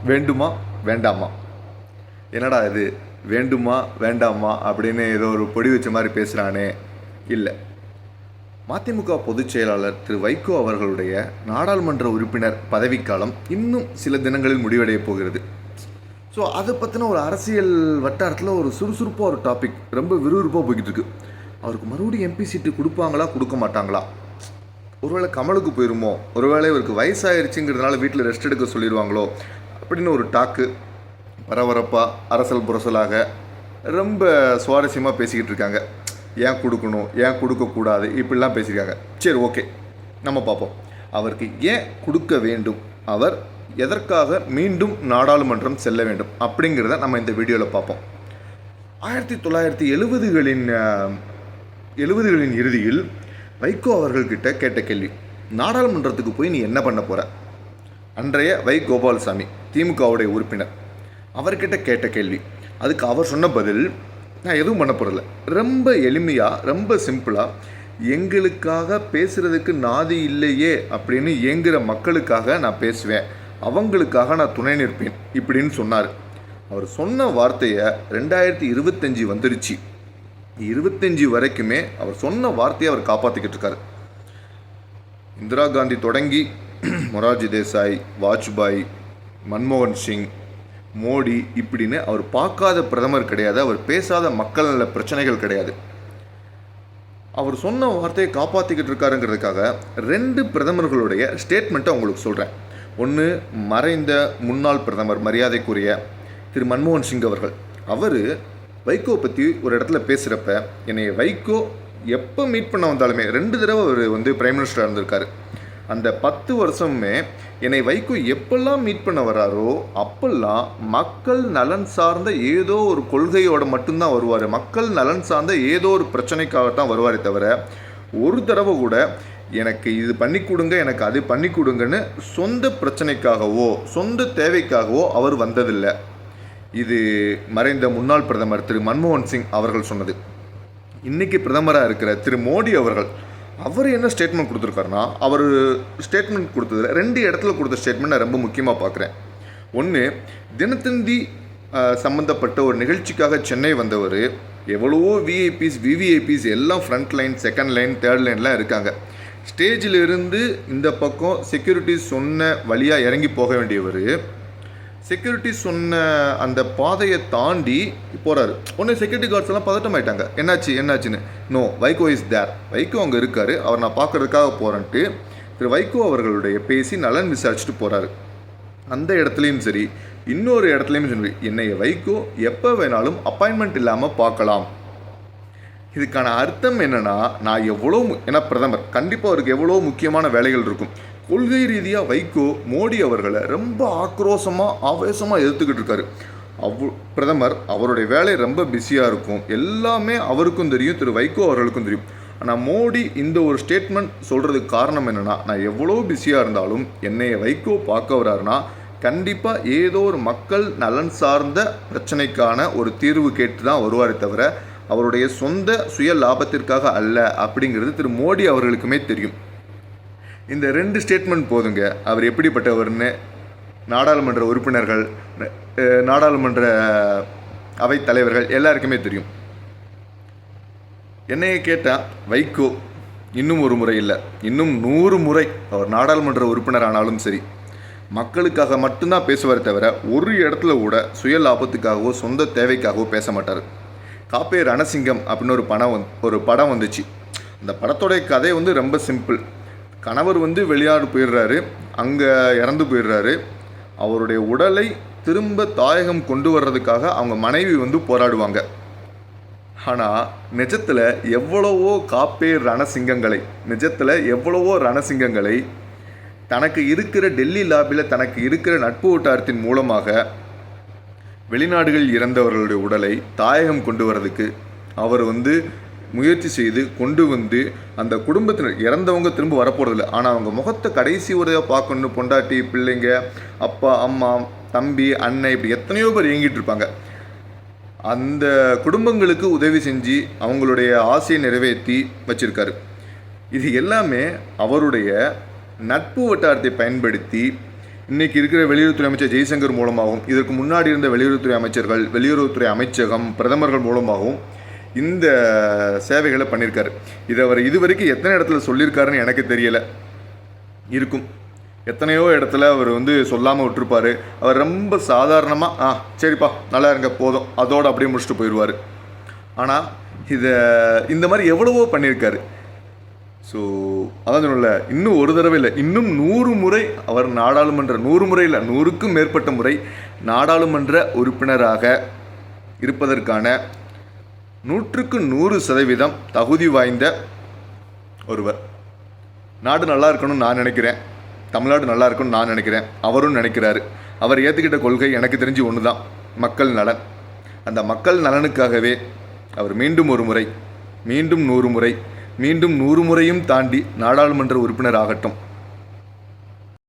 வேண்டுமா வேண்டாமா? என்னடா இது வேண்டுமா வேண்டாமா அப்படின்னு ஏதோ ஒரு பொடி வச்ச மாதிரி பேசுகிறானே. இல்லை, மதிமுக பொதுச் செயலாளர் திரு வைகோ அவர்களுடைய நாடாளுமன்ற உறுப்பினர் பதவிக்காலம் இன்னும் சில தினங்களில் முடிவடைய போகிறது. ஸோ அதை பற்றின ஒரு அரசியல் வட்டாரத்தில் ஒரு சுறுசுறுப்பாக ஒரு டாபிக் ரொம்ப விறுவிறுப்பாக போய்கிட்டு இருக்கு. அவருக்கு மறுபடியும் எம்பி சீட்டு கொடுப்பாங்களா கொடுக்க மாட்டாங்களா? ஒருவேளை கமலுக்கு போயிருமோ, ஒருவேளை இவருக்கு வயசாயிருச்சுங்கிறதுனால வீட்டில் ரெஸ்ட் எடுக்க சொல்லிடுவாங்களோ அப்படின்னு ஒரு டாக்கு பரபரப்பாக அரசல் புரசலாக ரொம்ப சுவாரஸ்யமாக பேசிக்கிட்டு இருக்காங்க. ஏன் கொடுக்கணும், ஏன் கொடுக்கக்கூடாது, இப்படிலாம் பேசியிருக்காங்க. சரி, ஓகே, நம்ம பார்ப்போம். அவருக்கு ஏன் கொடுக்க வேண்டும், அவர் எதற்காக மீண்டும் நாடாளுமன்றம் செல்ல வேண்டும் அப்படிங்கிறத நம்ம இந்த வீடியோவில் பார்ப்போம். 1970களின் இறுதியில் வைகோ அவர்கள்கிட்ட கேட்ட கேள்வி, நாடாளுமன்றத்துக்கு போய் நீ என்ன பண்ண போகிற? அன்றைய வை கோபாலசாமி திமுகவுடைய உறுப்பினர், அவர்கிட்ட கேட்ட கேள்வி. அதுக்கு அவர் சொன்ன பதில், நான் எதுவும் பண்ண போகிறதில்ல, ரொம்ப எளிமையாக ரொம்ப சிம்பிளாக, எங்களுக்காக பேசுகிறதுக்கு நாதி இல்லையே அப்படின்னு ஏங்குகிற மக்களுக்காக நான் பேசுவேன், அவங்களுக்காக நான் துணை நிற்பேன் இப்படின்னு சொன்னார். அவர் சொன்ன வார்த்தையை 2025 வந்துருச்சு. 25 வரைக்குமே அவர் சொன்ன வார்த்தையை அவர் காப்பாற்றிக்கிட்டு இருக்காரு. இந்திரா காந்தி தொடங்கி மொரார்ஜி தேசாய், வாஜ்பாய், மன்மோகன் சிங், மோடி இப்படின்னு அவர் பார்க்காத பிரதமர் கிடையாது, அவர் பேசாத மக்கள் நல பிரச்சனைகள் கிடையாது. அவர் சொன்ன வார்த்தையை காப்பாற்றிக்கிட்டு இருக்காருங்கிறதுக்காக 2 பிரதமர்களுடைய ஸ்டேட்மெண்ட்டை உங்களுக்கு சொல்கிறேன். ஒன்று, மறைந்த முன்னாள் பிரதமர் மரியாதைக்குரிய திரு மன்மோகன் சிங் அவர்கள். அவர் வைகோ பற்றி ஒரு இடத்துல பேசுகிறப்ப, என்னை வைகோ எப்போ மீட் பண்ண வந்தாலுமே 2 தடவை அவர் பிரைம் மினிஸ்டராக இருந்திருக்காரு. அந்த 10 வருஷமுமே என்னை வைகோ எப்பெல்லாம் மீட் பண்ண வராரோ அப்பெல்லாம் மக்கள் நலன் சார்ந்த ஏதோ ஒரு கொள்கையோடு மட்டும்தான் வருவார், மக்கள் நலன் சார்ந்த ஏதோ ஒரு பிரச்சனைக்காகத்தான் வருவாரே தவிர ஒரு தடவை கூட எனக்கு இது பண்ணி கொடுங்க, எனக்கு அது பண்ணி கொடுங்கன்னு சொந்த பிரச்சனைக்காகவோ சொந்த தேவைக்காகவோ அவர் வந்ததில்லை. இது மறைந்த முன்னாள் பிரதமர் திரு மன்மோகன் சிங் அவர்கள் சொன்னது. இன்றைக்கி பிரதமராக இருக்கிற திரு மோடி அவர்கள், அவர் என்ன ஸ்டேட்மெண்ட் கொடுத்துருக்காருன்னா, அவர் ஸ்டேட்மெண்ட் கொடுத்ததில் 2 இடத்துல கொடுத்த ஸ்டேட்மெண்ட் நான் ரொம்ப முக்கியமாக பார்க்குறேன். ஒன்று, தினத்தந்தி சம்மந்தப்பட்ட ஒரு நிகழ்ச்சிக்காக சென்னை வந்தவர், எவ்வளவோ விஐபிஸ் விவிஐபிஸ் எல்லாம் front line, second line, third லைன்லாம் இருக்காங்க. ஸ்டேஜில் இருந்து இந்த பக்கம் செக்யூரிட்டி சொன்ன வழியாக இறங்கி போக வேண்டியவர், செக்யூரிட்டி சொன்ன அந்த பாதையை தாண்டி போகிறாரு. ஒன்று செக்யூரிட்டி கார்ட்ஸ் எல்லாம் பதட்டம் ஆகிட்டாங்க, என்னாச்சுன்னு. No, Vaiko is there, Vaiko அங்கே இருக்கார், அவர் நான் பார்க்குறதுக்காக போகிறேன்ட்டு திரு வைகோ அவர்களுடைய பேசி நலன் விசாரிச்சுட்டு போகிறாரு. அந்த இடத்துலையும் சரி, இன்னொரு இடத்துலையும் சரி, என்னை வைகோ எப்போ வேணாலும் அப்பாயின்மெண்ட் இல்லாமல் பார்க்கலாம். இதுக்கான அர்த்தம் என்னென்னா, நான் எவ்வளோ ஏன்னா பிரதமர் கண்டிப்பாக அவருக்கு எவ்வளோ முக்கியமான வேலைகள் இருக்கும். கொள்கை ரீதியாக வைகோ மோடி அவர்களை ரொம்ப ஆக்ரோஷமாக ஆவேசமாக எதிர்த்துக்கிட்டு இருக்காரு. பிரதமர் அவருடைய வேலை ரொம்ப பிஸியாக இருக்கும், எல்லாமே அவருக்கும் தெரியும், திரு வைகோ அவர்களுக்கும் தெரியும். ஆனால் மோடி இந்த ஒரு ஸ்டேட்மெண்ட் சொல்கிறதுக்கு காரணம் என்னென்னா, நான் எவ்வளோ பிஸியாக இருந்தாலும் என்னைய வைகோ பார்க்க வர்றாருன்னா கண்டிப்பாக ஏதோ ஒரு மக்கள் நலன் சார்ந்த பிரச்சனைக்கான ஒரு தீர்வு கேட்டு தான் வருவாரே தவிர அவருடைய சொந்த சுய லாபத்திற்காக அல்ல அப்படிங்கிறது திரு மோடி அவர்களுக்குமே தெரியும். இந்த 2 ஸ்டேட்மெண்ட் போதுங்க அவர் எப்படிப்பட்டவர்னு நாடாளுமன்ற உறுப்பினர்கள், நாடாளுமன்ற அவைத் தலைவர்கள் எல்லாருக்குமே தெரியும். என்னைய கேட்டால் வைகோ இன்னும் ஒரு முறை இல்லை, இன்னும் 100 முறை அவர் நாடாளுமன்ற உறுப்பினர் ஆனாலும் சரி, மக்களுக்காக மட்டும்தான் பேசுவார் தவிர ஒரு இடத்துல கூட சுய லாபத்துக்காகவோ சொந்த தேவைக்காகவோ பேச மாட்டார். காப்பே ரணசிங்கம் அப்படின்னு ஒரு படம் வந்துச்சு. அந்த படத்தோடைய கதை ரொம்ப சிம்பிள். கணவர் வெளிநாடு போயிடுறாரு, அங்கே இறந்து போயிடுறாரு. அவருடைய உடலை திரும்ப தாயகம் கொண்டு வர்றதுக்காக அவங்க மனைவி போராடுவாங்க. ஆனால் நிஜத்தில் எவ்வளவோ காப்பே ரணசிங்கங்களை, நிஜத்தில் எவ்வளவோ ரணசிங்கங்களை தனக்கு இருக்கிற டெல்லி லாபியில் தனக்கு இருக்கிற நட்பு வட்டாரத்தின் மூலமாக வெளிநாடுகளில் இறந்தவர்களுடைய உடலை தாயகம் கொண்டு வர்றதுக்கு அவர் முயற்சி செய்து கொண்டு அந்த குடும்பத்தினர், இறந்தவங்க திரும்ப வரப்போகிறதில்ல, ஆனால் அவங்க முகத்தை கடைசி உரையாக பார்க்கணும், பொண்டாட்டி, பிள்ளைங்க, அப்பா, அம்மா, தம்பி, அண்ணன், இப்படி எத்தனையோ பேர் இயங்கிட்டு இருப்பாங்க. அந்த குடும்பங்களுக்கு உதவி செஞ்சு அவங்களுடைய ஆசையை நிறைவேற்றி வச்சிருக்காரு. இது எல்லாமே அவருடைய நட்பு வட்டாரத்தை பயன்படுத்தி இன்றைக்கி இருக்கிற வெளியுறவுத்துறை அமைச்சர் ஜெய்சங்கர் மூலமாகவும் இதற்கு முன்னாடி இருந்த வெளியுறவுத்துறை அமைச்சர்கள், வெளியுறவுத்துறை அமைச்சகம், பிரதமர்கள் மூலமாகவும் இந்த சேவைகளை பண்ணியிருக்காரு. இதை அவர் இதுவரைக்கும் எத்தனை இடத்துல சொல்லியிருக்காருன்னு எனக்கு தெரியலை. இருக்கும், எத்தனையோ இடத்துல அவர் சொல்லாமல் விட்டுருப்பார். அவர் ரொம்ப சாதாரணமாக சரிப்பா நல்லா இருங்க போதும் அதோடு அப்படியே முடிச்சுட்டு போயிடுவார். ஆனால் இந்த மாதிரி எவ்வளவோ பண்ணியிருக்காரு. ஸோ அதான் சொல்லல, இன்னும் ஒரு தடவை இல்லை, இன்னும் 100 முறை அவர் நாடாளுமன்ற 100 முறை இல்லை 100க்கும் மேற்பட்ட முறை நாடாளுமன்ற உறுப்பினராக இருப்பதற்கான 100க்கு 100% தகுதி வாய்ந்த ஒருவர். நாடு நல்லா இருக்கணும்னு நான் நினைக்கிறேன், தமிழ்நாடு நல்லா இருக்கணும்னு நான் நினைக்கிறேன், அவரும் நினைக்கிறாரு. அவர் ஏற்றுக்கிட்ட கொள்கை எனக்கு தெரிஞ்சு ஒன்று தான், மக்கள் நலன். அந்த மக்கள் நலனுக்காகவே அவர் மீண்டும் ஒரு முறை, மீண்டும் 100 முறை, மீண்டும் 100 முறையும் தாண்டி நாடாளுமன்ற உறுப்பினர் ஆகட்டும்.